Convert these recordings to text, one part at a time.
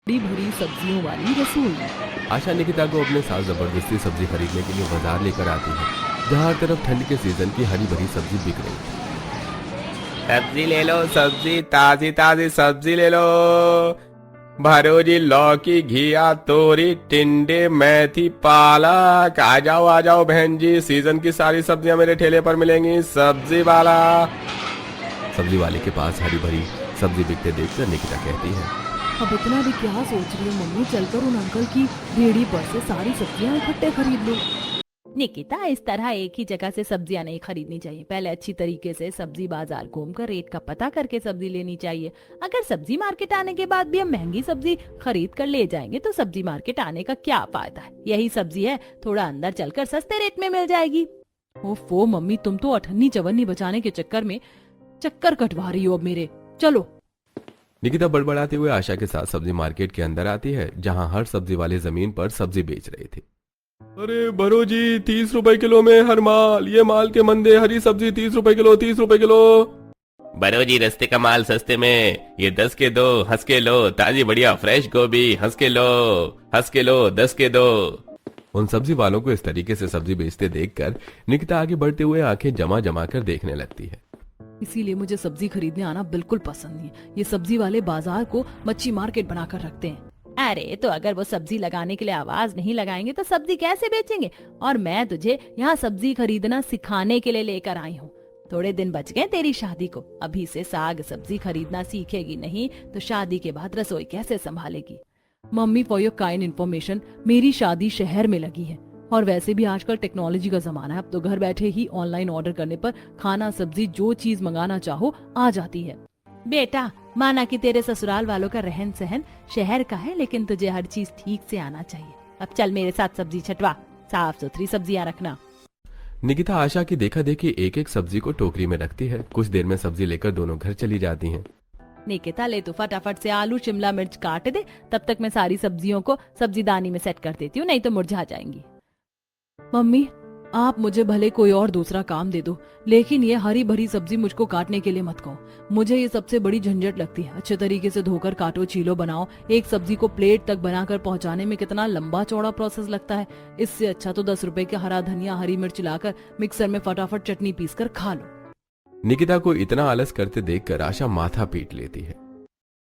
बड़ी भरी सब्जियों वाली रसोई। आशा निकिता को अपने साथ जबरदस्ती सब्जी खरीदने के लिए बाजार लेकर आती है, जहाँ हर तरफ ठंड के सीजन की हरी भरी सब्जी बिक रही थी। सब्जी ले लो, सब्जी ताजी ताजी सब्जी ले लो। भरोजी, लौकी, घिया, तोरी, टिंडे, मेथी, पालक। आ जाओ बहन जी, सीजन की सारी सब्जियां मेरे ठेले पर मिलेंगी। सब्जी वाला। सब्जी वाले के पास हरी भरी सब्जी बिकते देखकर निकिता कहती है, अब इतना भी क्या सोच रही हो मम्मी, चलकर उन अंकल की रेहड़ी पर से सारी सब्जियां इकट्ठे खरीद लो। निकिता, इस तरह एक ही जगह से सब्जियां नहीं खरीदनी चाहिए। पहले अच्छी तरीके से सब्जी बाजार घूमकर रेट का पता करके सब्जी लेनी चाहिए। अगर सब्जी मार्केट आने के बाद भी हम महंगी सब्जी खरीद कर ले जाएंगे तो सब्जी मार्केट आने का क्या फायदा है। यही सब्जी है, थोड़ा अंदर चलकर सस्ते रेट में मिल जाएगी। ओफो मम्मी, तुम तो अठन्नी चवन्नी बचाने के चक्कर में चक्कर कटवा रही हो अब मेरे। चलो। निकिता बड़बड़ाते हुए आशा के साथ सब्जी मार्केट के अंदर आती है, जहाँ हर सब्जी वाले जमीन पर सब्जी बेच रहे थे। अरे भरोजी, 30 रुपए किलो में हर माल। ये माल के मंदे, हरी सब्जी 30 रुपए किलो, 30 रुपए किलो। भरोजी, रस्ते का माल सस्ते में, ये 10 के दो, हंस के लो। ताजी बढ़िया फ्रेश गोभी, हंस के लो, हंस के लो, 10 के दो। उन सब्जी वालों को इस तरीके से सब्जी बेचते देखकर निकिता आगे बढ़ते हुए आंखें जमा जमा कर देखने लगती है। इसीलिए मुझे सब्जी खरीदने आना बिल्कुल पसंद नहीं है। ये सब्जी वाले बाजार को मच्छी मार्केट बनाकर रखते हैं। अरे तो अगर वो सब्जी लगाने के लिए आवाज नहीं लगाएंगे तो सब्जी कैसे बेचेंगे। और मैं तुझे यहाँ सब्जी खरीदना सिखाने के लिए लेकर आई हूँ। थोड़े दिन बच गए तेरी शादी को। अभी से साग सब्जी खरीदना सीखेगी नहीं तो शादी के बाद रसोई कैसे संभालेगी। Mummy, for your kind information, मेरी शादी शहर में लगी है और वैसे भी आजकल टेक्नोलॉजी का जमाना है। अब तो घर बैठे ही ऑनलाइन ऑर्डर करने पर खाना सब्जी जो चीज मंगाना चाहो आ जाती है। बेटा, माना कि तेरे ससुराल वालों का रहन सहन शहर का है, लेकिन तुझे हर चीज ठीक से आना चाहिए। अब चल मेरे साथ सब्जी छटवा, साफ सुथरी सब्जियां रखना। निकिता आशा की देखा देखी एक एक सब्जी को टोकरी में रखती है। कुछ देर में सब्जी लेकर दोनों घर चली जाती हैं। निकिता, ले तू फटाफट से आलू शिमला मिर्च काट दे, तब तक मैं सारी सब्जियों को सब्जीदानी में सेट कर देती हूँ, नहीं तो मुरझा जाएंगी। मम्मी, आप मुझे भले कोई और दूसरा काम दे दो, लेकिन ये हरी भरी सब्जी मुझको काटने के लिए मत कहो। मुझे ये सबसे बड़ी झंझट लगती है। अच्छे तरीके से धोकर काटो, छीलो, बनाओ। एक सब्जी को प्लेट तक बनाकर पहुंचाने में कितना लंबा चौड़ा प्रोसेस लगता है। इससे अच्छा तो 10 रुपए के हरा धनिया हरी मिर्च लाकर मिक्सर में फटाफट चटनी पीस कर खा लो। निकिता को इतना आलस करते देखकर आशा माथा पीट लेती है।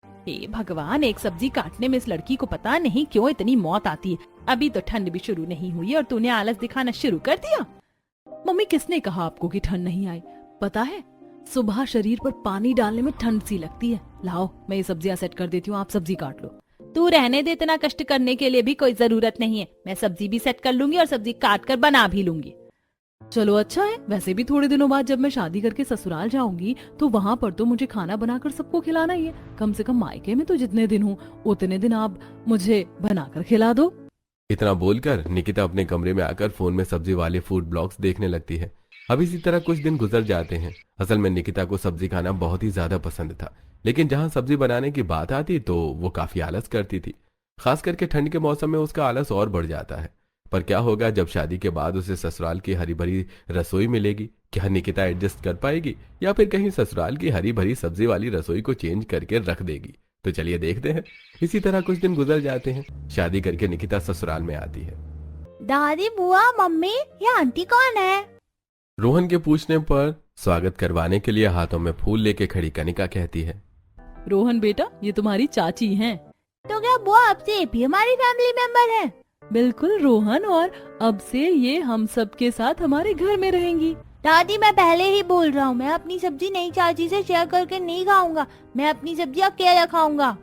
हे भगवान, एक सब्जी काटने में इस लड़की को पता नहीं क्यों इतनी मौत आती है। अभी तो ठंड भी शुरू नहीं हुई और तूने आलस दिखाना शुरू कर दिया। मम्मी, किसने कहा आपको कि ठंड नहीं आई? पता है, सुबह शरीर पर पानी डालने में ठंड सी लगती है। लाओ, मैं ये सब्जियां सेट कर देती हूँ, आप सब्जी काट लो। तू रहने दे, इतना कष्ट करने के लिए भी कोई जरूरत नहीं है। मैं सब्जी भी सेट कर लूंगी और सब्जी काट कर बना भी लूंगी। चलो अच्छा है। वैसे भी थोड़े दिनों बाद जब मैं शादी करके ससुराल जाऊंगी तो वहाँ पर तो मुझे खाना बनाकर सबको खिलाना ही है। कम से कम मायके में तो जितने दिन हूँ उतने दिन आप मुझे बनाकर खिला दो। इतना बोलकर निकिता अपने कमरे में आकर फोन में सब्जी वाले फूड ब्लॉग्स देखने लगती है। अब इसी तरह कुछ दिन गुजर जाते हैं। असल में निकिता को सब्जी खाना बहुत ही ज्यादा पसंद था, लेकिन जहाँ सब्जी बनाने की बात आती तो वो काफी आलस करती थी। खास करके ठंड के मौसम में उसका आलस और बढ़ जाता है। पर क्या होगा जब शादी के बाद उसे ससुराल की हरी भरी रसोई मिलेगी? क्या निकिता एडजस्ट कर पाएगी या फिर कहीं ससुराल की हरी भरी सब्जी वाली रसोई को चेंज करके रख देगी? तो चलिए देखते हैं। इसी तरह कुछ दिन गुजर जाते हैं। शादी करके निकिता ससुराल में आती है। दादी, बुआ, मम्मी, ये आंटी कौन है? रोहन के पूछने पर स्वागत करवाने के लिए हाथों में फूल लेके खड़ी कनिका कहती है, रोहन बेटा, ये तुम्हारी चाची हैं। तो क्या बुआ अब से ये भी हमारी फैमिली मेंबर है? बिल्कुल रोहन, और अब से ये हम सब के साथ हमारे घर में रहेंगी। दादी, मैं पहले ही बोल रहा हूँ, मैं अपनी सब्जी नई चाची से शेयर करके नहीं खाऊंगा। मैं अपनी सब्जी अकेला खाऊंगा।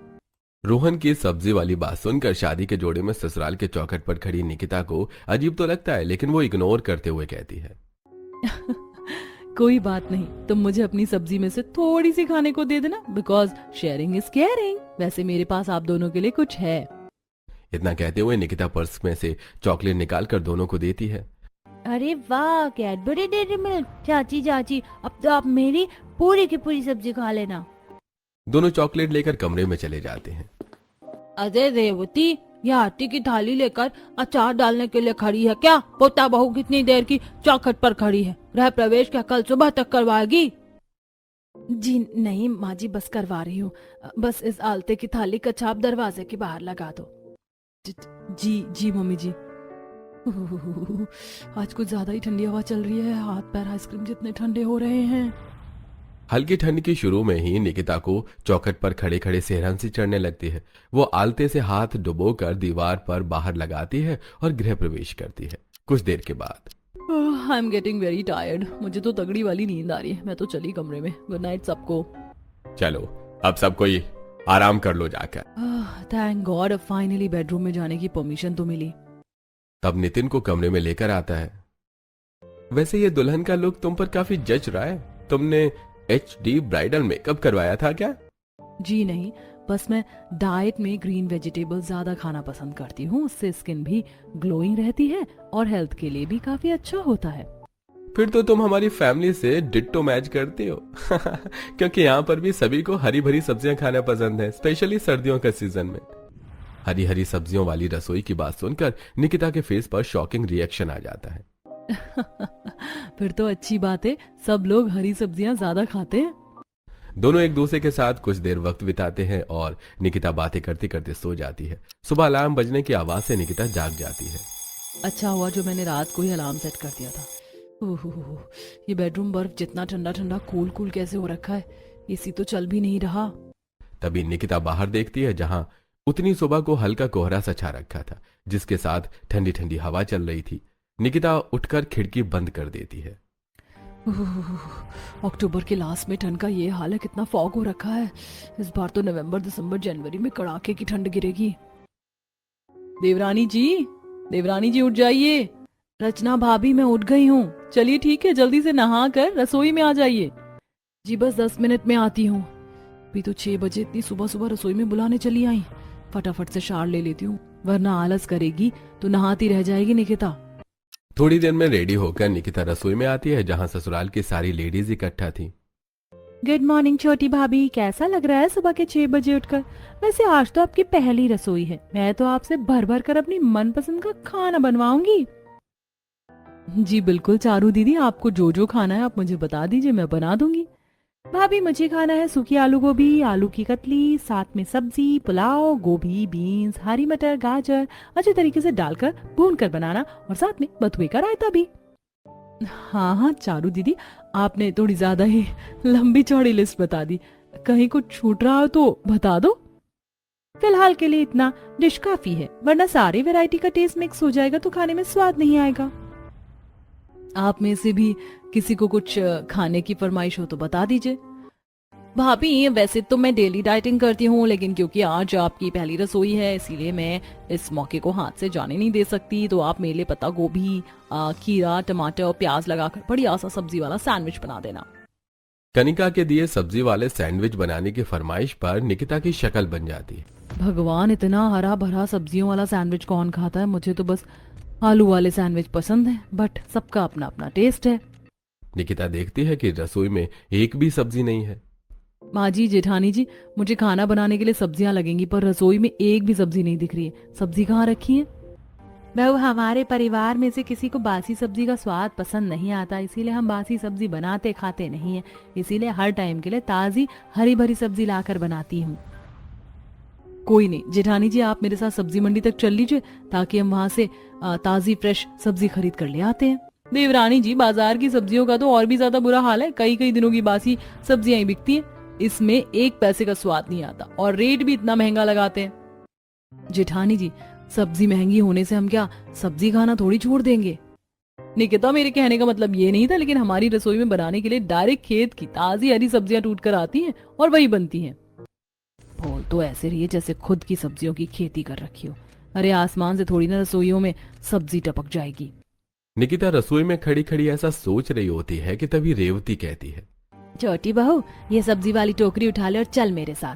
रोहन की सब्जी वाली बात सुनकर शादी के जोड़े में ससुराल के चौखट पर खड़ी निकिता को अजीब तो लगता है, लेकिन वो इग्नोर करते हुए कहती है, कोई बात नहीं, तुम मुझे अपनी सब्जी में से थोड़ी सी खाने को दे देना, बिकॉज शेयरिंग इज केयरिंग। वैसे मेरे पास आप दोनों के लिए कुछ है। इतना कहते हुए निकिता पर्स में से चॉकलेट निकाल कर दोनों को देती है। अरे वाह, कैडबरी डेयरी मिल्क। चाची चाची, अब तो आप मेरी पूरी की पूरी सब्जी खा लेना। दोनों चॉकलेट लेकर कमरे में चले जाते हैं। अरे रेवती, ये आटे की थाली लेकर अचार डालने के लिए खड़ी है क्या? पोता बहू कितनी देर की चौखट पर खड़ी है। गृह प्रवेश क्या कल सुबह तक करवाएगी? जी नहीं माँ जी, बस करवा रही हूँ। बस इस आलते की थाली का छाप दरवाजे के बाहर लगा दो। जी जी मम्मी जी। आज कुछ ज्यादा ही ठंडी हवा चल रही है, हाथ पैर आइसक्रीम जितने ठंडे हो रहे हैं। हल्की ठंड की शुरू में ही निकिता को चौखट पर खड़े खड़े सेहरन सी चढ़ने लगती है। वो आलते से हाथ डुबोकर दीवार पर बाहर लगाती है और गृह प्रवेश करती है। कुछ देर के बाद I am getting very tired, मुझे तो तगड़ी वाली नींद आ रही है। मैं तो चली कमरे में। गुड नाइट सबको। चलो अब सब कोई आराम कर लो जाकर। थैंक गॉड, अब फाइनली बेडरूम में जाने की परमिशन तो मिली। तब नितिन को कमरे में लेकर आता है। वैसे ये दुल्हन का लुक तुम पर काफी जच रहा है। तुमने HD ब्राइडल मेकअप करवाया था क्या? जी नहीं, बस मैं डाइट में ग्रीन वेजिटेबल्स ज्यादा खाना पसंद करती हूँ। उससे स्किन भी ग्लोइंग रहती है और हेल्थ के लिए भी काफी अच्छा होता है। फिर तो तुम हमारी फैमिली से डिट्टो मैच करते हो। क्योंकि यहाँ पर भी सभी को हरी भरी सब्जियां खाना पसंद है, स्पेशली सर्दियों के सीजन में। हरी हरी सब्जियों वाली रसोई की बात सुनकर निकिता के फेस पर शॉकिंग रिएक्शन आ जाता है। फिर तो अच्छी बात है, सब लोग हरी सब्जियां ज्यादा खाते हैं। दोनों एक दूसरे के साथ कुछ देर वक्त बिताते हैं और निकिता बातें करते करते सो जाती है। सुबह अलार्म बजने की आवाज से निकिता जाग जाती है। अच्छा हुआ जो मैंने रात को ही अलार्म सेट कर दिया था। ओह, ये बेडरूम बर्फ जितना ठंडा ठंडा कूल कूल कैसे हो रखा है। एसी तो चल भी नहीं रहा। तभी निकिता बाहर देखती है, जहां उतनी सुबह को हल्का कोहरा सा छा रखा था, जिसके साथ ठंडी ठंडी हवा चल रही थी। निकिता उठकर खिड़की बंद कर देती है। अक्टूबर के लास्ट में ठंड का ये हाल है, कितना फॉग हो रखा है। इस बार तो नवंबर दिसंबर जनवरी में कड़ाके की ठंड गिरेगी। देवरानी जी उठ जाइए। रचना भाभी मैं उठ गई हूँ। चलिए ठीक है, जल्दी से नहा कर रसोई में आ जाइए। जी बस 10 मिनट में आती हूँ। अभी तो 6 बजे इतनी सुबह सुबह रसोई में बुलाने चली आई। फटाफट से शार ले लेती हूँ, वरना आलस करेगी तो नहाती रह जाएगी निकिता। थोड़ी देर में रेडी होकर निकिता रसोई में आती है, जहां ससुराल की सारी लेडीज इकट्ठा थी। गुड मॉर्निंग छोटी भाभी, कैसा लग रहा है सुबह के 6 बजे उठकर? वैसे आज तो आपकी पहली रसोई है, मैं तो आपसे भर भर कर अपनी मनपसंद का खाना बनवाऊंगी। जी बिल्कुल चारू दीदी, आपको जो जो खाना है आप मुझे बता दीजिए, मैं बना दूंगी। भाभी मुझे खाना है सूखी आलू गोभी, आलू की कतली, साथ में सब्जी, पुलाव, गोभी, बीन्स, हरी मटर, गाजर अच्छे तरीके से डालकर भून कर बनाना, और साथ में बथुए का रायता भी। हाँ चारू दीदी, आपने थोड़ी ज्यादा ही लंबी चौड़ी लिस्ट बता दी। कहीं कुछ छूट रहा हो तो बता दो। फिलहाल के लिए इतना डिश काफी है, वरना सारी वैरायटी का टेस्ट मिक्स हो जाएगा तो खाने में स्वाद नहीं आएगा। आप में से भी किसी को कुछ खाने की फरमाइश हो तो बता दीजिए। भाभी वैसे तो मैं डेली डाइटिंग करती हूँ, लेकिन क्योंकि आज आपकी पहली रसोई है इसीलिए मैं इस मौके को हाथ से जाने नहीं दे सकती। तो आप मेरे लिए पत्ता गोभी, खीरा, टमाटर और प्याज लगाकर बढ़िया सा सब्जी वाला सैंडविच बना देना। कनिका के दिए सब्जी वाले सैंडविच बनाने की फरमाइश पर निकिता की शक्ल बन जाती है। भगवान, इतना हरा भरा सब्जियों वाला सैंडविच कौन खाता है? मुझे तो बस आलू वाले सैंडविच पसंद है, बट सबका अपना अपना टेस्ट है। निकिता देखती है कि रसोई में एक भी सब्जी नहीं है। माँ जी, जेठानी जी, मुझे खाना बनाने के लिए सब्जियां लगेंगी, पर रसोई में एक भी सब्जी नहीं दिख रही है। सब्जी कहाँ रखी है? बहू, हमारे परिवार में से किसी को बासी सब्जी का स्वाद पसंद नहीं आता, इसीलिए हम बासी सब्जी बनाते खाते नहीं है। इसीलिए हर टाइम के लिए ताजी हरी भरी सब्जी लाकर बनाती हूँ। कोई नहीं जेठानी जी, आप मेरे साथ सब्जी मंडी तक चल लीजिए ताकि हम वहां से ताजी फ्रेश सब्जी खरीद कर ले आते हैं। देवरानी जी, बाजार की सब्जियों का तो और भी ज्यादा बुरा हाल है। कई कई दिनों की बासी सब्जियां ही बिकती हैं। इसमें 1 पैसे का स्वाद नहीं आता और रेट भी इतना महंगा लगाते हैं। जेठानी जी, सब्जी महंगी होने से हम क्या सब्जी खाना थोड़ी छोड़ देंगे? निकिता, मेरे कहने का मतलब ये नहीं था, लेकिन हमारी रसोई में बनाने के लिए डायरेक्ट खेत की ताजी हरी सब्जियां टूट कर आती हैं और वही बनती हैं। बोल तो ऐसे रही है जैसे खुद की सब्जियों की खेती कर रखी हो। अरे आसमान से थोड़ी ना रसोइयों में सब्जी टपक जाएगी। निकिता रसोई में खड़ी खड़ी ऐसा सोच रही होती है कि तभी रेवती कहती है, छोटी बहू, ये सब्जी वाली टोकरी उठा ले और चल मेरे साथ।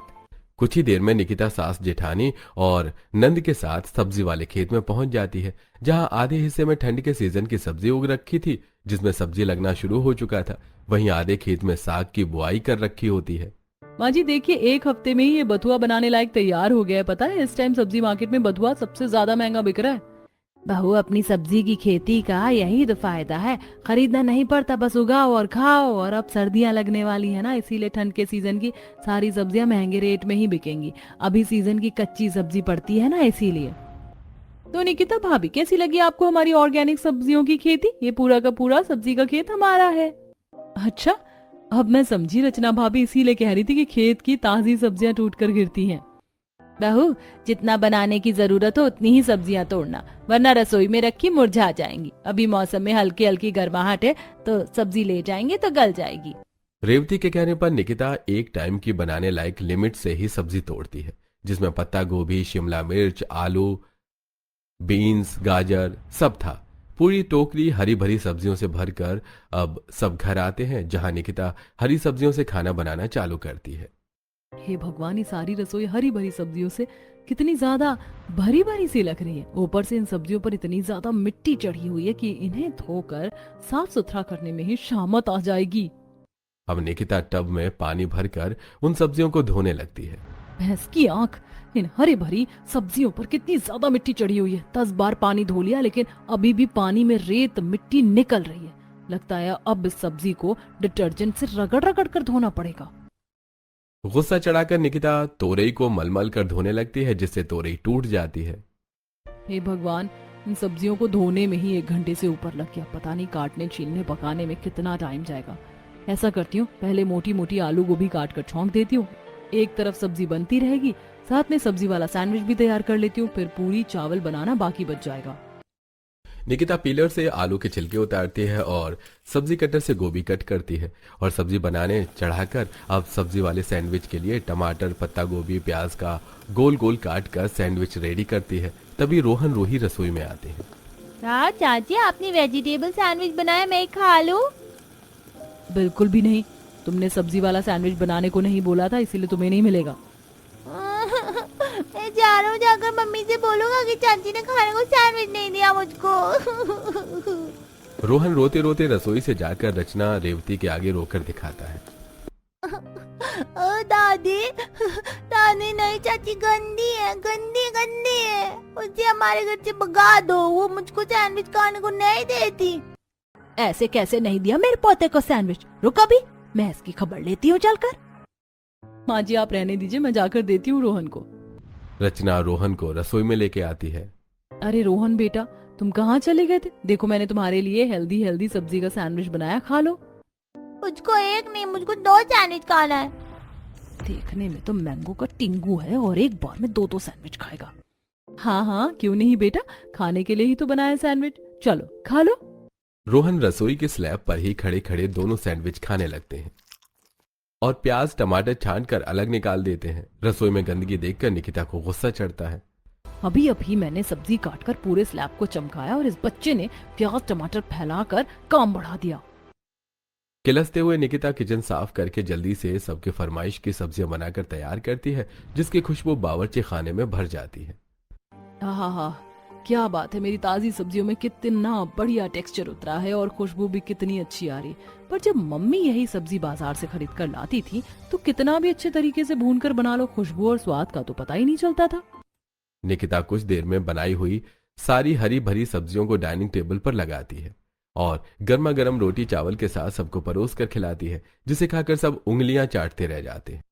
कुछ ही देर में निकिता सास जेठानी और नंद के साथ सब्जी वाले खेत में पहुंच जाती है, जहां आधे हिस्से में ठंड के सीजन की सब्जी उग रखी थी, जिसमें सब्जी लगना शुरू हो चुका था। वहीं आधे खेत में साग की बुआई कर रखी होती है। माँ जी देखिए, 1 हफ्ते में ही ये बथुआ बनाने लायक तैयार हो गया है। पता है इस टाइम सब्जी मार्केट में बथुआ सबसे ज्यादा महंगा बिक रहा है। बहू, अपनी सब्जी की खेती का यही तो फायदा है, खरीदना नहीं पड़ता, बस उगाओ और खाओ। और अब सर्दियां लगने वाली है ना, इसीलिए ठंड के सीजन की सारी सब्जियां महंगे रेट में ही बिकेंगी। अभी सीजन की कच्ची सब्जी पड़ती है ना, इसीलिए। तो निकिता भाभी, कैसी लगी आपको हमारी ऑर्गेनिक सब्जियों की खेती? ये पूरा का पूरा सब्जी का खेत हमारा है। अच्छा, अब मैं समझी रचना भाभी इसीलिए कह रही थी कि खेत की ताजी सब्जियां टूटकर गिरती हैं। बहू, जितना बनाने की जरूरत हो उतनी ही सब्जियां तोड़ना, वरना रसोई में रखी मुरझा जाएंगी। अभी मौसम में हल्की हल्की गर्माहट है तो सब्जी ले जाएंगे तो गल जाएगी। रेवती के कहने पर निकिता एक टाइम की बनाने लायक लिमिट से ही सब्जी तोड़ती है, जिसमें पत्ता गोभी, शिमला मिर्च, आलू, बीन्स, गाजर सब था। पूरी टोकरी हरी भरी सब्जियों से भरकर अब सब घर आते हैं, जहां निकिता हरी सब्जियों से खाना बनाना चालू करती है। हे भगवान, ये सारी रसोई हरी भरी सब्जियों से कितनी ज्यादा भरी भरी सी लग रही है। ऊपर से इन सब्जियों पर इतनी ज्यादा मिट्टी चढ़ी हुई है कि इन्हें धोकर साफ सुथरा करने में ही शामत आ जाएगी। अब निकिता टब में पानी भरकर उन सब्जियों को धोने लगती है। भैंस की आंख, इन हरी भरी सब्जियों पर कितनी ज्यादा मिट्टी चढ़ी हुई है। 10 बार पानी धो लिया, लेकिन अभी भी पानी में रेत मिट्टी निकल रही है। लगता है अब इस सब्जी को डिटर्जेंट से रगड़ रगड़ कर धोना पड़ेगा। गुस्सा चढ़ाकर निकिता तोरई को मलमल कर धोने लगती है, जिससे तोरई टूट जाती है। हे भगवान, इन सब्जियों को धोने में ही 1 घंटे से ऊपर लग गया। पता नहीं काटने, छीलने, पकाने में कितना टाइम जाएगा। ऐसा करती हूँ, पहले मोटी मोटी आलू गोभी काट कर छौंक देती हूँ। एक तरफ सब्जी बनती रहेगी, साथ में सब्जी वाला सैंडविच भी तैयार कर लेती हूँ। फिर पूरी चावल बनाना बाकी बच जाएगा। निकिता पीलर से आलू के छिलके उतारती है और सब्जी कटर से गोभी कट करती है और सब्जी बनाने चढ़ाकर अब सब्जी वाले सैंडविच के लिए टमाटर, पत्ता गोभी, प्याज का गोल गोल काट कर सैंडविच रेडी करती है। तभी रोहन रोही रसोई में आते हैं। चाची, आपने वेजिटेबल सैंडविच बनाया, मैं खा लूं? बिल्कुल भी नहीं, तुमने सब्जी वाला सैंडविच बनाने को नहीं बोला था, इसीलिए तुम्हें नहीं मिलेगा। मैं जा रहा हूँ, जाकर मम्मी से बोलूंगा कि चाची ने खाने को सैंडविच नहीं दिया मुझको। रोहन रोते रोते रसोई से जाकर रचना रेवती के आगे रोकर दिखाता है। दादी, दादी नहीं, चाची गंदी है, गंदी गंदी है। उसे हमारे घर से भगा दो, वो मुझको सैंडविच खाने को नहीं देती। ऐसे कैसे नहीं दिया मेरे पोते को सैंडविच? रुक अभी, मैं इसकी खबर लेती हूँ चलकर। माँ जी, आप रहने दीजिए, मैं जाकर देती हूँ रोहन को। रचना रोहन को रसोई में लेके आती है। अरे रोहन बेटा, तुम कहाँ चले गए थे? देखो, मैंने तुम्हारे लिए हेल्दी हेल्दी सब्जी का सैंडविच बनाया, खा लो। मुझको एक नहीं, मुझको 2 सैंडविच खाना है। देखने में तो मैंगो का टिंगू है और एक बार में 2 सैंडविच खाएगा। हाँ हाँ, क्यों नहीं बेटा, खाने के लिए ही तो बनाया सैंडविच, चलो खा लो। रोहन रसोई के स्लैब पर ही खड़े खड़े दोनों सैंडविच खाने लगते हैं और प्याज टमाटर छान कर अलग निकाल देते हैं। रसोई में गंदगी देखकर निकिता को गुस्सा चढ़ता है। अभी अभी मैंने सब्जी काटकर पूरे स्लैब को चमकाया और इस बच्चे ने प्याज टमाटर फैलाकर काम बढ़ा दिया। किलसते हुए निकिता किचन साफ करके जल्दी से सबके फरमाइश की सब्जियां बनाकर तैयार करती है, जिसकी खुशबू बावर्ची खाने में भर जाती है। हाँ, क्या बात है, मेरी ताजी सब्जियों में कितना बढ़िया टेक्सचर उतरा है और खुशबू भी कितनी अच्छी आ रही। पर जब मम्मी यही सब्जी बाजार से खरीद कर लाती थी तो कितना भी अच्छे तरीके से भूनकर बना लो, खुशबू और स्वाद का तो पता ही नहीं चलता था। निकिता कुछ देर में बनाई हुई सारी हरी भरी सब्जियों को डाइनिंग टेबल पर लगाती है और गर्मा गर्म रोटी चावल के साथ सबको परोस कर खिलाती है, जिसे खाकर सब उंगलियां चाटते रह जाते हैं।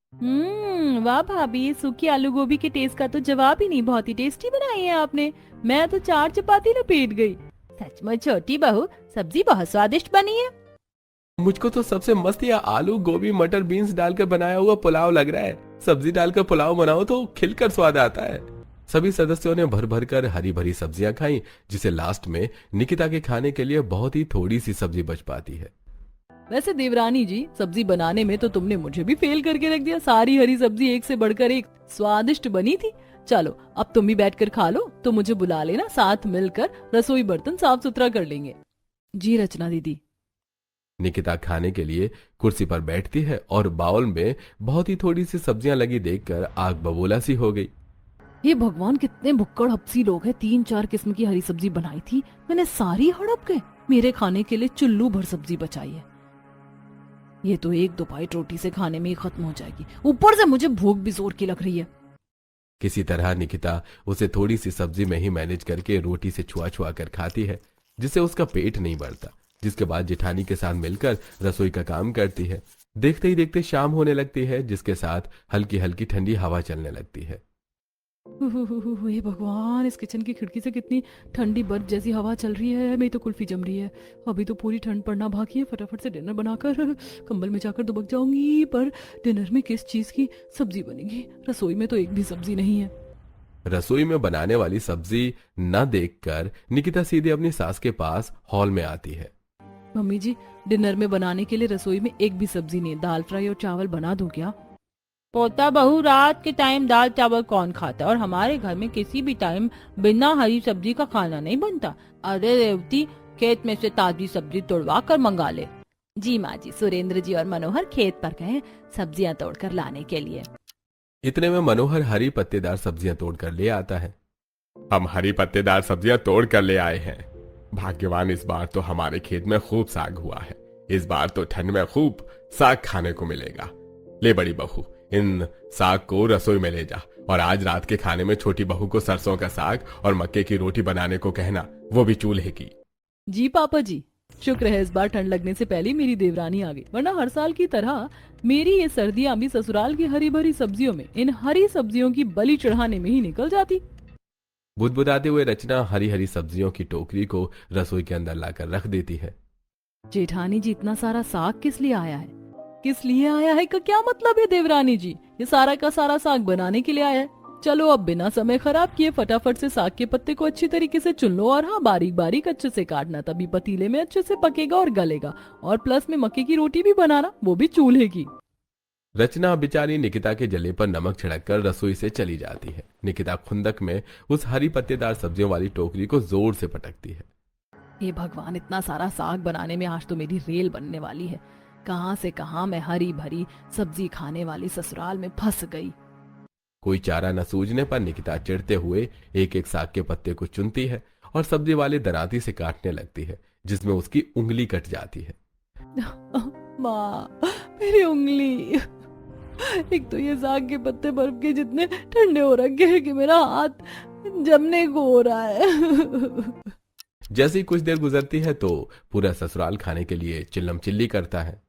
वाह भाभी, सूखी आलू गोभी के टेस्ट का तो जवाब ही नहीं, बहुत ही टेस्टी बनाई है आपने। मैं तो 4 चपाती लपेट गई। सचमुच छोटी बहू, सब्जी बहुत स्वादिष्ट बनी है। मुझको तो सबसे मस्त यह आलू गोभी मटर बीन्स डालकर बनाया हुआ पुलाव लग रहा है। सब्जी डालकर पुलाव बनाओ तो खिलकर स्वाद आता है। सभी सदस्यों ने भर भर कर हरी भरी सब्जियां खाई, जिसे लास्ट में निकिता के खाने के लिए बहुत ही थोड़ी सी सब्जी बच पाती है। वैसे देवरानी जी, सब्जी बनाने में तो तुमने मुझे भी फेल करके रख दिया। सारी हरी सब्जी एक से बढ़कर एक स्वादिष्ट बनी थी। चलो अब तुम भी बैठकर खा लो, तो मुझे बुला लेना, साथ मिलकर रसोई बर्तन साफ सुथरा कर लेंगे। जी रचना दीदी। निकिता खाने के लिए कुर्सी पर बैठती है और बाउल में बहुत ही थोड़ी सी सब्जियां लगी देखकर आग बबूला सी हो गई। ये भगवान, कितने भुक्कड़ हपसी लोग हैं। 3-4 किस्म की हरी सब्जी बनाई थी, मैंने सारी हड़प गए। मेरे खाने के लिए चुल्लू भर सब्जी बचाई है। ये तो 1-2 बाइट रोटी से खाने में ही खत्म हो जाएगी। ऊपर से मुझे भूख भी जोर की लग रही है। किसी तरह निकिता उसे थोड़ी सी सब्जी में ही मैनेज करके रोटी से छुआ छुआ कर खाती है, जिससे उसका पेट नहीं बढ़ता। जिसके बाद जेठानी के साथ मिलकर रसोई का काम करती है। देखते ही देखते शाम होने लगती है, जिसके साथ हल्की हल्की ठंडी हवा चलने लगती है। हे भगवान, इस किचन की खिड़की से कितनी ठंडी बर्फ जैसी हवा चल रही है। मेरी तो कुल्फी जम रही है। अभी तो पूरी ठंड पड़ना बाकी है। फटाफट से डिनर बनाकर कंबल में जाकर दुबक जाऊंगी। पर डिनर में किस चीज की सब्जी बनेगी? रसोई में तो एक भी सब्जी नहीं है। रसोई में बनाने वाली सब्जी न देखकर निकिता सीधे अपनी सास के पास हॉल में आती है। मम्मी जी, डिनर में बनाने के लिए रसोई में एक भी सब्जी नहीं है। दाल फ्राई और चावल बना दो क्या? पोता बहू, रात के टाइम दाल चावल कौन खाता है? और हमारे घर में किसी भी टाइम बिना हरी सब्जी का खाना नहीं बनता। अरे रेवती, खेत में से ताजी सब्जी तोड़वा कर मंगा ले। जी माँ जी, सुरेंद्र जी और मनोहर खेत पर गए सब्जियां तोड़कर लाने के लिए। इतने में मनोहर हरी पत्तेदार सब्जियां तोड़कर ले आता है। हम हरी पत्तेदार सब्जियां तोड़ कर ले आए हैं। भाग्यवान, इस बार तो हमारे खेत में खूब साग हुआ है। इस बार तो ठंड में खूब साग खाने को मिलेगा। ले बड़ी बहू, इन साग को रसोई में ले जा और आज रात के खाने में छोटी बहू को सरसों का साग और मक्के की रोटी बनाने को कहना, वो भी चूल्हे की। जी पापा जी, शुक्र है इस बार ठंड लगने से पहले मेरी देवरानी आ गई, वरना हर साल की तरह मेरी ये सर्दियां भी ससुराल की हरी भरी सब्जियों में, इन हरी सब्जियों की बलि चढ़ाने में ही निकल जाती। बुदबुदाते हुए रचना हरी हरी सब्जियों की टोकरी को रसोई के अंदर लाकर रख देती है। जेठानी जी, इतना सारा साग किस लिए आया है? किस लिए आया है का क्या मतलब है देवरानी जी? ये सारा का सारा साग बनाने के लिए आया है। चलो अब बिना समय खराब किए फटाफट से साग के पत्ते को अच्छी तरीके से चुन लो और हाँ, बारीक बारीक अच्छे से काटना, तभी पतीले में अच्छे से पकेगा और गलेगा। और प्लस में मक्के की रोटी भी बनाना, वो भी चूल्हे की। रचना बेचारी निकिता के जले पर नमक छिड़ककर रसोई से चली जाती है। निकिता खुंदक में उस हरी पत्तेदार सब्जियों वाली टोकरी को जोर से पटकती है। हे भगवान, इतना सारा साग बनाने में आज तो मेरी रेल बनने वाली है। कहां से कहां मैं हरी भरी सब्जी खाने वाली ससुराल में फंस गई। कोई चारा न सूझने पर निकिता चिढ़ते हुए एक एक साग के पत्ते को चुनती है और सब्जी वाले दराती से काटने लगती है, जिसमें उसकी उंगली कट जाती है। माँ, मेरी उंगली। एक तो ये साग के पत्ते बर्फ के जितने ठंडे हो रखे हैं कि मेरा हाथ जमने को हो रहा है। जैसे ही कुछ देर गुजरती है तो पूरा ससुराल खाने के लिए चिल्लम चिल्ली करता है।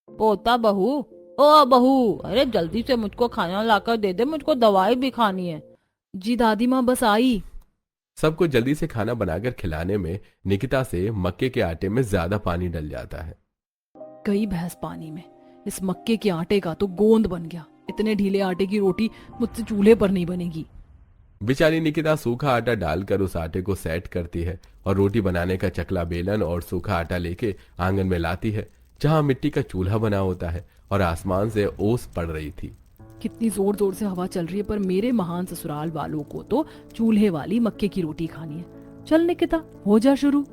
पोता बहू, ओ बहू, अरे जल्दी से मुझको खाना लाकर दे दे, मुझको दवाई भी खानी है। जी दादी माँ, बस आई। सबको जल्दी से खाना बनाकर खिलाने में निकिता से मक्के के आटे में ज्यादा पानी डल जाता है। गई भैंस पानी में। इस मक्के के आटे का तो गोंद बन गया। इतने ढीले आटे की रोटी मुझसे चूल्हे पर नहीं बनेगी। बेचारी निकिता सूखा आटा डालकर उस आटे को सेट करती है और रोटी बनाने का चकला बेलन और सूखा आटा लेके आंगन में लाती है, जहां मिट्टी का चूल्हा बना होता है और आसमान से ओस पड़ रही थी। कितनी जोर जोर से हवा चल रही है, पर मेरे महान ससुराल वालों को तो चूल्हे वाली मक्के की रोटी खानी है। चल निकिता, हो जा शुरू।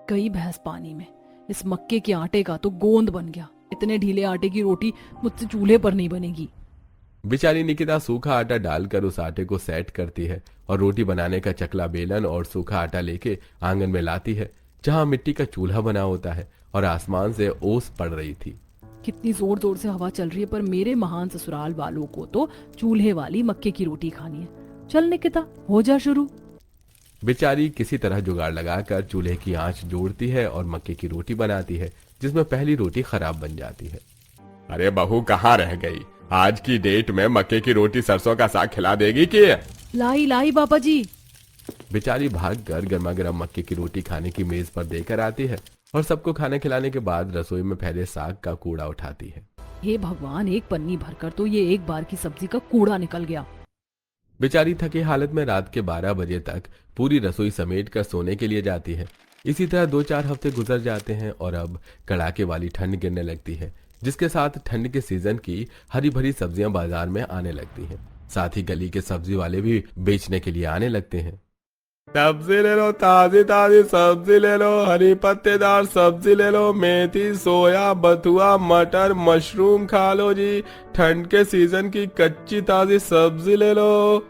गई भैंस पानी में। इस मक्के के आटे का तो गोंद बन गया। इतने ढीले आटे की रोटी मुझसे चूल्हे पर नहीं बनेगी। बेचारी निकिता सूखा आटा डालकर उस आटे को सेट करती है और रोटी बनाने का चकला बेलन और सूखा आटा लेके आंगन में लाती है, जहां मिट्टी का चूल्हा बना होता है और आसमान से ओस पड़ रही थी। कितनी जोर जोर से हवा चल रही है, पर मेरे महान ससुराल वालों को तो चूल्हे वाली मक्के की रोटी खानी है। चल निकिता, हो जा शुरू। बेचारी किसी तरह जुगाड़ लगाकर चूल्हे की आंच जोड़ती है और मक्के की रोटी बनाती है, जिसमें पहली रोटी खराब बन जाती है। अरे बहू, कहाँ रह गई? आज की डेट में मक्के की रोटी सरसों का साग खिला देगी कि? लाई लाई पापा जी। बेचारी भागकर गर्मा गर्म मक्के की रोटी खाने की मेज पर देकर आती है और सबको खाना खिलाने के बाद रसोई में फैले साग का कूड़ा उठाती है। हे भगवान, एक पन्नी भरकर तो ये एक बार की सब्जी का कूड़ा निकल गया। बेचारी थकी हालत में रात के 12 बजे तक पूरी रसोई समेट कर सोने के लिए जाती है। इसी तरह 2-4 हफ्ते गुजर जाते हैं और अब कड़ाके वाली ठंड गिरने लगती है, जिसके साथ ठंड के सीजन की हरी भरी सब्जियां बाजार में आने लगती हैं। साथ ही गली के सब्जी वाले भी बेचने के लिए आने लगते हैं। सब्जी ले लो, ताजी ताजी सब्जी ले लो, हरी पत्तेदार सब्जी ले लो, मेथी, सोया, बथुआ, मटर, मशरूम खा लो जी। ठंड के सीजन की कच्ची ताजी सब्जी ले लो।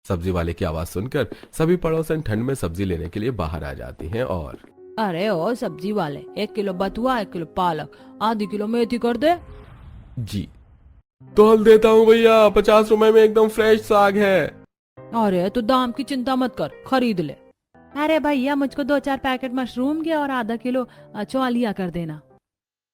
सब्जी वाले की आवाज सुनकर सभी पड़ोसन ठंड में सब्जी लेने के लिए बाहर आ जाती हैं और अरे ओ सब्जी वाले, 1 किलो बथुआ, 1 किलो पालक, आधी किलो मेथी कर दे। जी। तोल देता हूँ भैया, 50 रुपए में एकदम फ्रेश साग है। अरे तो दाम की चिंता मत कर, खरीद ले। अरे भैया मुझको 2-4 पैकेट मशरूम के और आधा किलो चौलिया कर देना।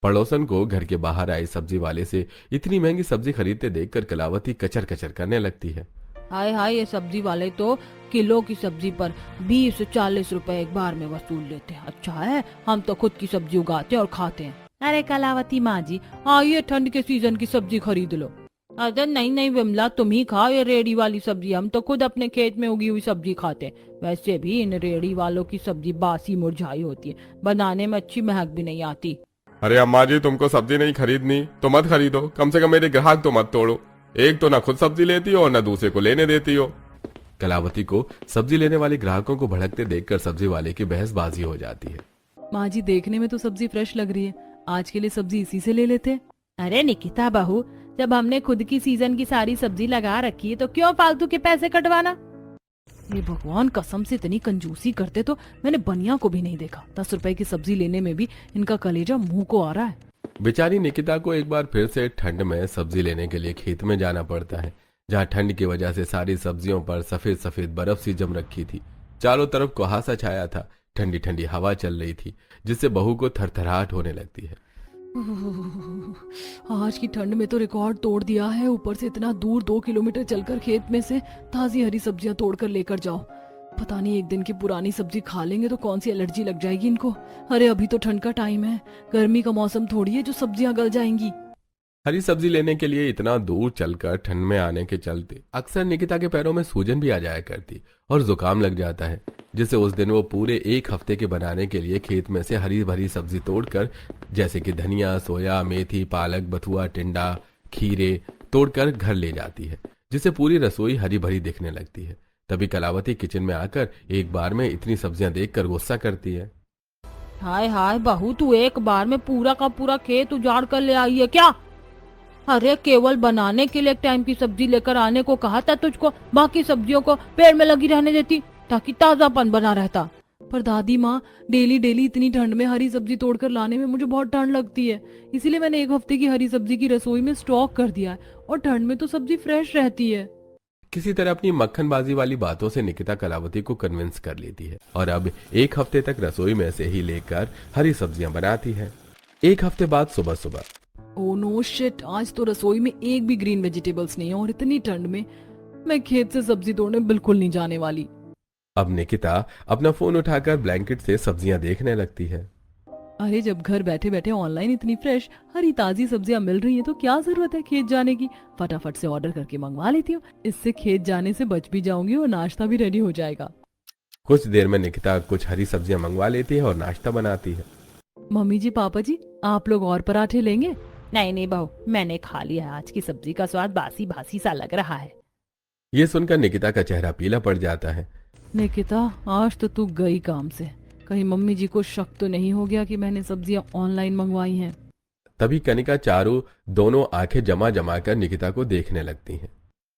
पड़ोसन को घर के बाहर आए सब्जी वाले से इतनी महंगी सब्जी खरीदते देखकर कलावती कचर कचर करने लगती है। हाय हाय, ये सब्जी वाले तो किलो की सब्जी पर 20 से 40 रुपए एक बार में वसूल लेते हैं। अच्छा है, हम तो खुद की सब्जी उगाते हैं और खाते हैं। अरे कलावती माँ जी, आइए ठंड के सीजन की सब्जी खरीद लो। अरे नहीं नहीं विमला, तुम ही खाओ ये रेडी वाली सब्जी, हम तो खुद अपने खेत में उगी हुई सब्जी खाते हैं। वैसे भी इन रेडी वालों की सब्जी बासी मुरझाई होती है, बनाने में अच्छी महक भी नहीं आती। अरे अम्मा जी, तुमको सब्जी नहीं खरीदनी तो मत खरीदो, कम से कम मेरे ग्राहक तो मत तोड़ो। एक तो ना खुद सब्जी लेती हो और ना दूसरे को लेने देती हो। कलावती को सब्जी लेने वाले ग्राहकों को भड़कते देखकर सब्जी वाले की बहसबाजी हो जाती है। माँ जी देखने में तो सब्जी फ्रेश लग रही है, आज के लिए सब्जी इसी से ले लेते हैं। अरे निकिता बहू, जब हमने खुद की सीजन की सारी सब्जी लगा रखी है तो क्यों फालतू के पैसे कटवाना। ये भगवान, कसम से इतनी कंजूसी करते तो मैंने बनिया को भी नहीं देखा। 10 रुपए की सब्जी लेने में भी इनका कलेजा मुंह को आ रहा है। बेचारी निकिता को एक बार फिर से ठंड में सब्जी लेने के लिए खेत में जाना पड़ता है, जहाँ ठंड की वजह से सारी सब्जियों पर सफेद सफेद बर्फ सी जम रखी थी। चारों तरफ कुहासा छाया था, ठंडी ठंडी हवा चल रही थी, जिससे बहू को थरथराहट होने लगती है। आज की ठंड में तो रिकॉर्ड तोड़ दिया है। ऊपर से इतना दूर 2 किलोमीटर चलकर खेत में से ताजी हरी सब्जियां तोड़कर लेकर जाओ। पता नहीं एक दिन की पुरानी सब्जी खा लेंगे तो कौन सी एलर्जी लग जाएगी इनको। अरे अभी तो ठंड का टाइम है, गर्मी का मौसम थोड़ी है जो सब्जियां गल जाएंगी। हरी सब्जी लेने के लिए इतना दूर चलकर ठंड में आने के चलते अक्सर निकिता के पैरों में सूजन भी आ जाया करती और जुकाम लग जाता है, जिससे उस दिन वो पूरे 1 हफ्ते के बनाने के लिए खेत में से हरी भरी सब्जी तोड़कर, जैसे कि धनिया, सोया, मेथी, पालक, बथुआ, टिंडा, खीरे तोड़कर घर ले जाती है, जिससे पूरी रसोई हरी भरी दिखने लगती है। तभी कलावती किचन में आकर एक बार में इतनी सब्जियां देखकर गुस्सा करती है। हाय हाय बहू, तू एक बार में पूरा का पूरा खेत उजाड़ कर ले आई है क्या। अरे केवल बनाने के लिए एक टाइम की सब्जी लेकर आने को कहा था तुझको, बाकी सब्जियों को पेड़ में लगी रहने देती ताकि ताजापन बना रहता। पर दादी माँ, डेली डेली इतनी ठंड में हरी सब्जी तोड़कर लाने में मुझे बहुत ठंड लगती है, इसीलिए मैंने 1 हफ्ते की हरी सब्जी की रसोई में स्टॉक कर दिया है। और ठंड में तो सब्जी फ्रेश रहती है। किसी तरह अपनी मक्खनबाजी वाली बातों से निकिता कलावती को कन्विंस कर लेती है और अब 1 हफ्ते तक रसोई में से ही लेकर हरी सब्जियां बनाती है। 1 हफ्ते बाद सुबह सुबह, ओह नो शिट, आज तो रसोई में एक भी ग्रीन वेजिटेबल्स नहीं है और इतनी ठंड में मैं खेत से सब्जी तोड़ने बिल्कुल नहीं जाने वाली। अब निकिता अपना फोन उठाकर ब्लैंकेट से सब्जियां देखने लगती है। अरे जब घर बैठे बैठे ऑनलाइन इतनी फ्रेश हरी ताजी सब्जियां मिल रही हैं तो क्या जरूरत है खेत जाने की। फटाफट से ऑर्डर करके मंगवा लेती हूँ, इससे खेत जाने से बच भी जाऊंगी और नाश्ता भी रेडी हो जाएगा। कुछ देर में निकिता कुछ हरी सब्जियां मंगवा लेती है और नाश्ता बनाती है। मम्मी जी, पापा जी, आप लोग और पराठे लेंगे? नहीं नहीं बहू, मैंने खा लिया है। आज की सब्जी का स्वाद बासी बासी सा लग रहा है। ये सुनकर निकिता का चेहरा पीला पड़ जाता है। निकिता, आज तो तू गई काम से। कहीं मम्मी जी को शक तो नहीं हो गया कि मैंने सब्जियां ऑनलाइन मंगवाई हैं? तभी कनिका चारू दोनों आंखें जमा जमा कर निकिता को देखने लगती हैं।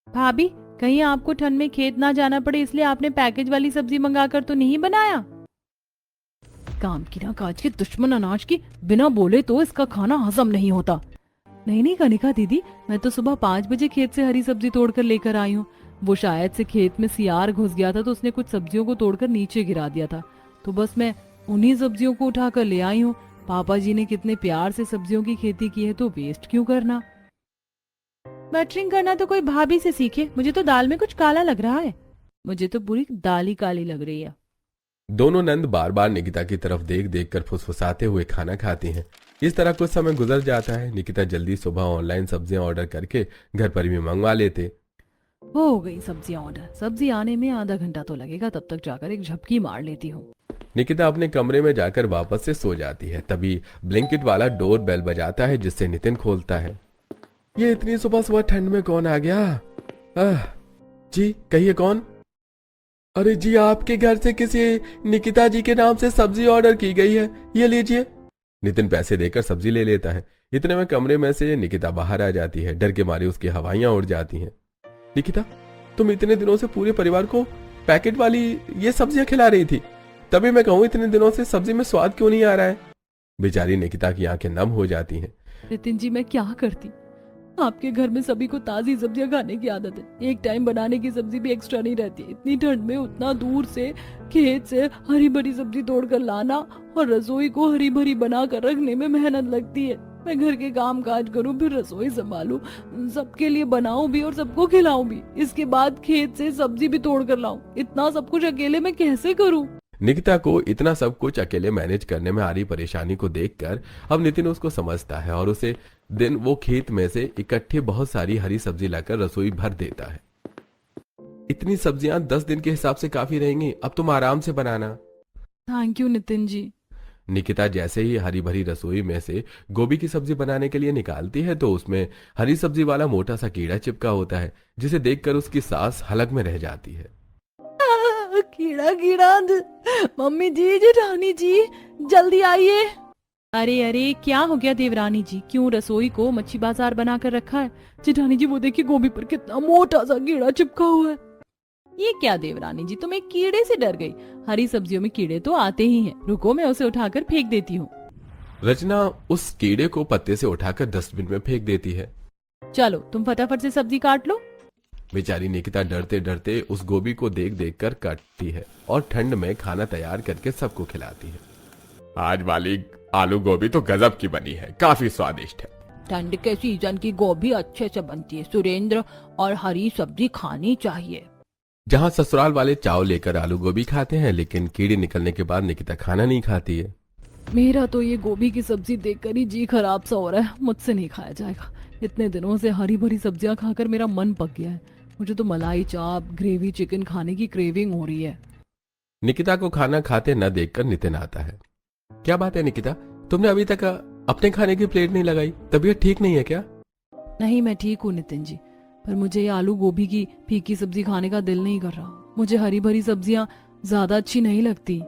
भाभी, कहीं आपको ठंड में खेत ना जाना पड़े इसलिए आपने पैकेज वाली सब्जी मंगाकर तो नहीं बनाया? काम की ना काज के दुश्मन अनाज की, बिना बोले तो इसका खाना हजम नहीं होता। नहीं नहीं कनिका दीदी, मैं तो सुबह 5 बजे खेत से हरी सब्जी तोड़कर लेकर आई हूँ। वो शायद से खेत में सियार घुस गया था तो उसने कुछ सब्जियों को तोड़कर नीचे गिरा दिया था, तो बस मैं उन्हीं सब्जियों को उठाकर ले आई हूँ। पापा जी ने कितने प्यार से सब्जियों की खेती की है तो वेस्ट क्यों करना। बटरिंग करना तो कोई भाभी से सीखे, मुझे तो दाल में कुछ काला लग रहा है। मुझे तो पूरी दाल ही काली लग रही है। दोनों नंद बार बार निकिता की तरफ देख देख कर फुसफुसाते हुए खाना खाती हैं। इस तरह कुछ समय गुजर जाता है। निकिता जल्दी सुबह ऑनलाइन सब्जियां ऑर्डर करके घर पर भी मंगवा लेते। हो गई सब्जियां ऑर्डर, सब्जी आने में आधा घंटा तो लगेगा, तब तक जाकर एक झपकी मार लेती हूँ। निकिता अपने कमरे में जाकर वापस से सो जाती है। तभी ब्लिंकिट वाला डोर बेल बजाता है, जिससे नितिन खोलता है। ये इतनी सुबह सुबह ठंड में कौन आ गया? जी कहिए कौन? अरे जी, आपके घर से किसी निकिता जी के नाम से सब्जी ऑर्डर की गई है, ये लीजिए। नितिन पैसे देकर सब्जी ले लेता है। इतने में कमरे में से निकिता बाहर आ जाती है। डर के मारे उसकी हवाइयां उड़ जाती हैं। निकिता, तुम इतने दिनों से पूरे परिवार को पैकेट वाली ये सब्जियां खिला रही थी, तभी मैं कहूँ इतने दिनों से सब्जी में स्वाद क्यों नहीं आ रहा है। बेचारी निकिता की आंखें नम हो जाती हैं। नितिन जी, मैं क्या करती, आपके घर में सभी को ताजी सब्जियां खाने की आदत है, एक टाइम बनाने की सब्जी भी एक्स्ट्रा नहीं रहती। इतनी ठंड में उतना दूर से खेत से हरी भरी सब्जी तोड़कर लाना और रसोई को हरी भरी बना कर रखने में मेहनत लगती है। मैं घर के काम काज करूं, फिर रसोई संभालूं, सबके लिए बनाऊं भी और सबको खिलाऊं भी, इसके बाद खेत से सब्जी भी तोड़ कर लाऊं। इतना सब कुछ अकेले मैं कैसे करूं? निकिता को इतना सब कुछ अकेले मैनेज करने में आ रही परेशानी को देखकर अब नितिन उसको समझता है और उसे दिन वो खेत में से इकट्ठे बहुत सारी हरी सब्जी लाकर रसोई भर देता है। इतनी सब्जियां 10 दिन के हिसाब से काफी रहेंगी, अब तुम आराम से बनाना। Thank you Nitin ji. निकिता जैसे ही हरी भरी रसोई में से गोभी की सब्जी बनाने के लिए निकालती है तो उसमें हरी सब्जी वाला मोटा सा कीड़ा चिपका होता है, जिसे देखकर उसकी सांस हलक में रह जाती है। कीड़ा कीड़ा, मम्मी जी, जेठानी जी, जल्दी आइए। अरे अरे, क्या हो गया देवरानी जी? क्यों रसोई को मच्छी बाजार बना कर रखा है? जेठानी जी वो देखिए गोभी पर कितना मोटा सा कीड़ा चिपका हुआ है। ये क्या देवरानी जी, तुम एक कीड़े से डर गई? हरी सब्जियों में कीड़े तो आते ही हैं, रुको मैं उसे उठाकर फेंक देती हूँ। रचना उस कीड़े को पत्ते से उठाकर डस्टबिन में फेंक देती है। चलो तुम फटाफट से सब्जी काट लो। बेचारी निकिता डरते डरते उस गोभी को देख देख कर काटती है और ठंड में खाना तैयार करके सबको खिलाती है। आज वाली आलू गोभी तो गजब की बनी है, काफी स्वादिष्ट है। ठंड के सीजन की गोभी अच्छे से बनती है सुरेंद्र, और हरी सब्जी खानी चाहिए। जहाँ ससुराल वाले चाव लेकर आलू गोभी खाते हैं, लेकिन कीड़े निकलने के बाद निकिता खाना नहीं खाती है। मेरा तो ये गोभी की सब्जी देखकर ही जी खराब सा हो रहा है, मुझसे नहीं खाया जाएगा। इतने दिनों से हरी भरी सब्जियां खाकर मेरा मन पक गया है। मुझे तो मलाई चाप, ग्रेवी चिकन खाने की क्रेविंग हो रही है। निकिता को खाना खाते न देखकर नितिन आता है। क्या बात है निकिता, तुमने अभी तक अपने खाने की प्लेट नहीं लगाई? तबीयत ठीक नहीं है क्या? नहीं, मैं ठीक हूँ नितिन जी, पर मुझे ये आलू गोभी की फीकी सब्जी खाने का दिल नहीं कर रहा। मुझे हरी भरी सब्जियां ज्यादा अच्छी नहीं लगती।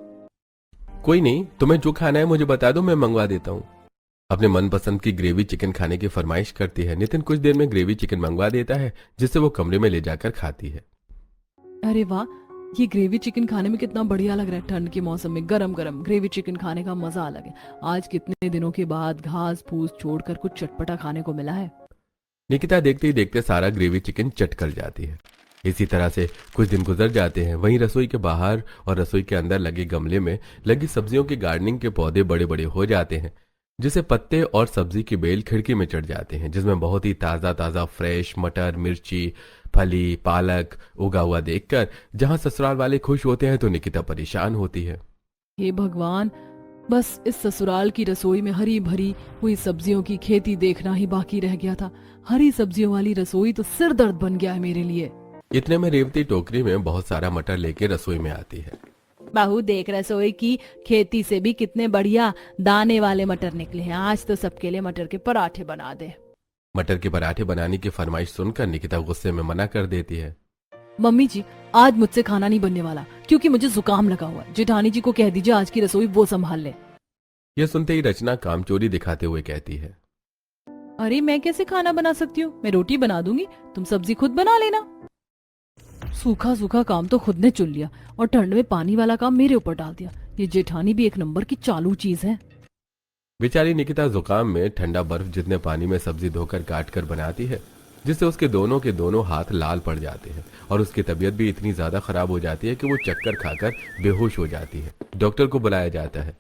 कोई नहीं, तुम्हें जो खाना है मुझे बता दो, मैं मंगवा देता हूँ। अपने मनपसंद की ग्रेवी चिकन खाने की फरमाइश करती है। नितिन कुछ देर में ग्रेवी चिकन मंगवा देता है, जिसे वो कमरे में ले जाकर खाती है। अरे वाह, ये ग्रेवी चिकन खाने में कितना बढ़िया लग रहा है। ठंड के मौसम में गरम गरम ग्रेवी चिकन खाने का मजा अलग है। आज कितने दिनों के बाद घास फूस छोड़कर कुछ चटपटा खाने को मिला है। निकिता देखते ही देखते सारा ग्रेवी चिकन चट कर जाती है। इसी तरह से कुछ दिन गुजर जाते हैं। वहीं रसोई के बाहर और रसोई के अंदर लगे गमले में लगी सब्जियों के गार्डनिंग के पौधे बड़े बड़े हो जाते हैं, जिसे पत्ते और सब्जी की बेल खिड़की में चढ़ जाते हैं, जिसमें बहुत ही ताजा ताजा फ्रेश मटर, मिर्ची, फली, पालक उगा हुआ देखकर जहां ससुराल वाले खुश होते हैं तो निकिता परेशान होती है। हे भगवान, बस इस ससुराल की रसोई में हरी भरी हुई सब्जियों की खेती देखना ही बाकी रह गया था। हरी सब्जियों वाली रसोई तो सिर दर्द बन गया है मेरे लिए। इतने में रेवती टोकरी में बहुत सारा मटर लेके रसोई में आती है। बहू देख, रसोई की खेती से भी कितने बढ़िया दाने वाले मटर निकले हैं। आज तो सबके लिए मटर के पराठे बना दे। मटर के पराठे बनाने की फरमाइश सुनकर निकिता गुस्से में मना कर देती है। मम्मी जी, आज मुझसे खाना नहीं बनने वाला क्योंकि मुझे जुकाम लगा हुआ है। जेठानी जी को कह दीजिए आज की रसोई वो संभाल ले। यह सुनते ही रचना कामचोरी दिखाते हुए कहती है, अरे मैं कैसे खाना बना सकती हूँ? मैं रोटी बना दूंगी, तुम सब्जी खुद बना लेना। सूखा सूखा काम तो खुद ने चुन लिया और ठंड में पानी वाला काम मेरे ऊपर डाल दिया। ये जेठानी भी एक नंबर की चालू चीज है। बेचारी निकिता जुकाम में ठंडा बर्फ जितने पानी में सब्जी धोकर काट कर बनाती है, जिससे उसके दोनों के दोनों हाथ लाल पड़ जाते हैं और उसकी तबीयत भी इतनी ज्यादा खराब हो जाती है कि वो चक्कर खाकर बेहोश हो जाती है। डॉक्टर को बुलाया जाता है।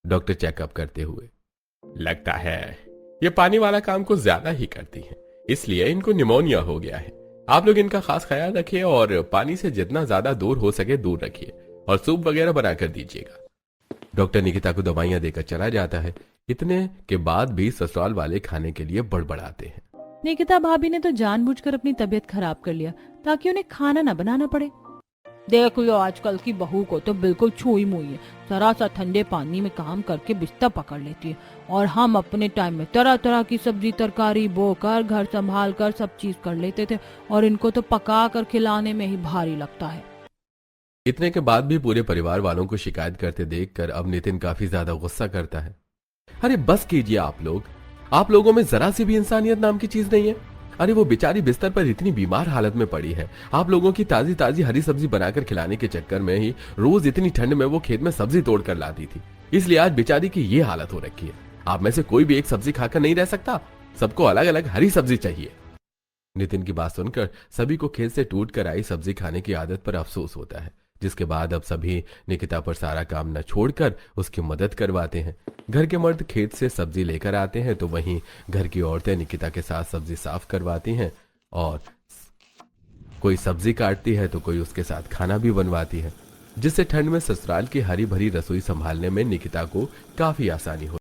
डॉक्टर चेकअप करते हुए, लगता है ये पानी वाला काम कुछ ज्यादा ही करती है, इसलिए इनको निमोनिया हो गया है। आप लोग इनका खास ख्याल रखिए और पानी से जितना ज्यादा दूर हो सके दूर रखिए और सूप वगैरह बनाकर दीजिएगा। डॉक्टर निकिता को दवाइयां देकर चला जाता है। इतने के बाद भी ससुराल वाले खाने के लिए बड़बड़ाते हैं। निकिता भाभी ने तो जानबूझकर अपनी तबीयत खराब कर लिया ताकि उन्हें खाना न बनाना पड़े। देख लो, आजकल की बहू को तो बिल्कुल छुई मुई है। जरा सा ठंडे पानी में काम करके बिस्तर पकड़ लेती है और हम अपने टाइम में तरह तरह की सब्जी तरकारी बोकर घर संभाल कर सब चीज कर लेते थे और इनको तो पका कर खिलाने में ही भारी लगता है। इतने के बाद भी पूरे परिवार वालों को शिकायत करते देखकर अब नितिन काफी ज्यादा गुस्सा करता है। अरे बस कीजिए आप लोगों में जरा सी भी इंसानियत नाम की चीज नहीं है। अरे वो बेचारी बिस्तर पर इतनी बीमार हालत में पड़ी है। आप लोगों की ताजी ताजी हरी सब्जी बनाकर खिलाने के चक्कर में ही रोज इतनी ठंड में वो खेत में सब्जी तोड़ कर लाती थी, इसलिए आज बेचारी की ये हालत हो रखी है। आप में से कोई भी एक सब्जी खाकर नहीं रह सकता। सबको अलग अलग हरी सब्जी चाहिए। नितिन की बात सुनकर सभी को खेत से टूट कर आई सब्जी खाने की आदत पर अफसोस होता है, जिसके बाद अब सभी निकिता पर सारा काम न छोड़कर उसकी मदद करवाते हैं। घर के मर्द खेत से सब्जी लेकर आते हैं तो वहीं घर की औरतें निकिता के साथ सब्जी साफ करवाती हैं और कोई सब्जी काटती है तो कोई उसके साथ खाना भी बनवाती है, जिससे ठंड में ससुराल की हरी भरी रसोई संभालने में निकिता को काफी आसानी हो।